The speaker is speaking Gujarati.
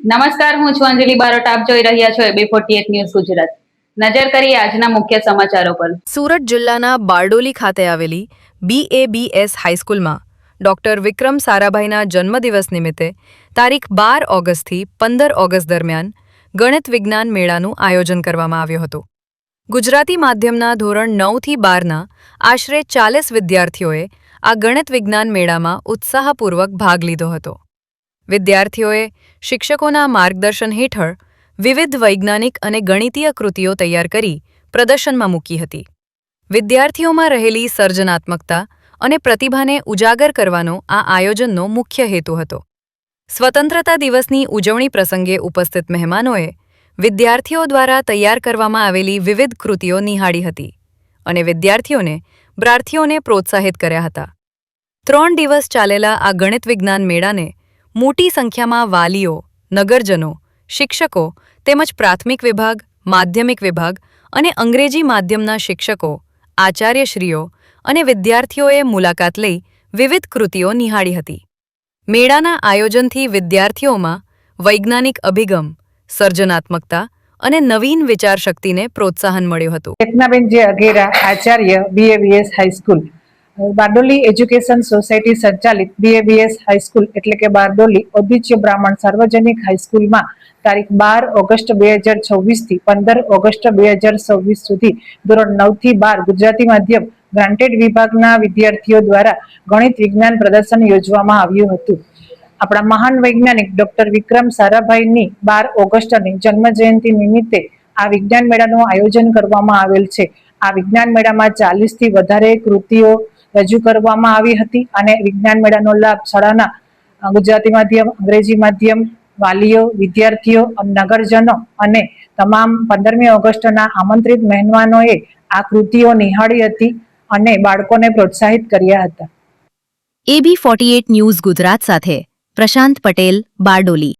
નમસ્કાર, હું છું અંજલિ બારોટ. આપ જોઈ રહ્યા છો AB48 ન્યૂઝ ગુજરાત. નજર કરીએ આજના મુખ્ય સમાચારો પર. સુરત જિલ્લાના બારડોલી ખાતે આવેલી BABS હાઈસ્કૂલમાં ડોક્ટર વિક્રમ સારાભાઈના જન્મદિવસ નિમિત્તે તારીખ 12 ઓગસ્ટથી 15 ઓગસ્ટ દરમિયાન ગણિત વિજ્ઞાન મેળાનું આયોજન કરવામાં આવ્યું હતું. ગુજરાતી માધ્યમના ધોરણ 9થી 12ના આશરે 40 વિદ્યાર્થીઓએ આ ગણિત વિજ્ઞાન મેળામાં ઉત્સાહપૂર્વક ભાગ લીધો હતો. વિદ્યાર્થીઓએ શિક્ષકોના માર્ગદર્શન હેઠળ વિવિધ વૈજ્ઞાનિક અને ગણિતીય કૃતિઓ તૈયાર કરી પ્રદર્શનમાં મૂકી હતી. વિદ્યાર્થીઓમાં રહેલી સર્જનાત્મકતા અને પ્રતિભાને ઉજાગર કરવાનો આ આયોજનનો મુખ્ય હેતુ હતો. સ્વતંત્રતા દિવસની ઉજવણી પ્રસંગે ઉપસ્થિત મહેમાનોએ વિદ્યાર્થીઓ દ્વારા તૈયાર કરવામાં આવેલી વિવિધ કૃતિઓ નિહાળી હતી અને વિદ્યાર્થીઓને પ્રોત્સાહિત કર્યા હતા. 3 દિવસ ચાલેલા આ ગણિત વિજ્ઞાન મેળાને મોટી સંખ્યામાં વાલીઓ, નગરજનો, શિક્ષકો તેમજ પ્રાથમિક વિભાગ, માધ્યમિક વિભાગ અને અંગ્રેજી માધ્યમના શિક્ષકો, આચાર્યશ્રીઓ અને વિદ્યાર્થીઓએ મુલાકાત લઈ વિવિધ કૃતિઓ નિહાળી હતી. મેળાના આયોજનથી વિદ્યાર્થીઓમાં વૈજ્ઞાનિક અભિગમ, સર્જનાત્મકતા અને નવીન વિચારશક્તિને પ્રોત્સાહન મળ્યું હતું. ટેકનાબેન જે Aghera, Acharya, BABS high school, Bardoli education society સંચાલિત BABS હાઈસ્કૂલ એટલે કે બારડોલી ઔદિત્ય બ્રાહ્મણ સાર્વજનિક હાઈસ્કૂલમાં તારીખ 12 ઓગસ્ટ 2026 થી 15 ઓગસ્ટ 2026 સુધી ધોરણ 9 થી 12 ગુજરાતી માધ્યમ ગ્રાન્ટેડ વિભાગના વિદ્યાર્થીઓ દ્વારા ગણિત વિજ્ઞાન પ્રદર્શન યોજવામાં આવ્યું હતું. આપણા મહાન વૈજ્ઞાનિક ડોક્ટર વિક્રમ સારાભાઈની 12 ઓગસ્ટની જન્મ જયંતિ નિમિત્તે આ વિજ્ઞાન મેળાનું આયોજન કરવામાં આવેલ છે. આ વિજ્ઞાન મેળામાં 40 થી વધારે કૃતિઓ રજૂ કરવામાં આવી હતી અને વિજ્ઞાન મેળાનો લાભ શાળાના ગુજરાતી માધ્યમ, અંગ્રેજી માધ્યમ, વાલીઓ, વિદ્યાર્થીઓ, નગરજનો અને તમામ 15મી ઓગસ્ટના આમંત્રિત મહેમાનોએ આ કૃતિઓ નિહાળી હતી અને બાળકોને પ્રોત્સાહિત કર્યા હતા. AB48 ન્યૂઝ ગુજરાત સાથે પ્રશાંત પટેલ, બારડોલી.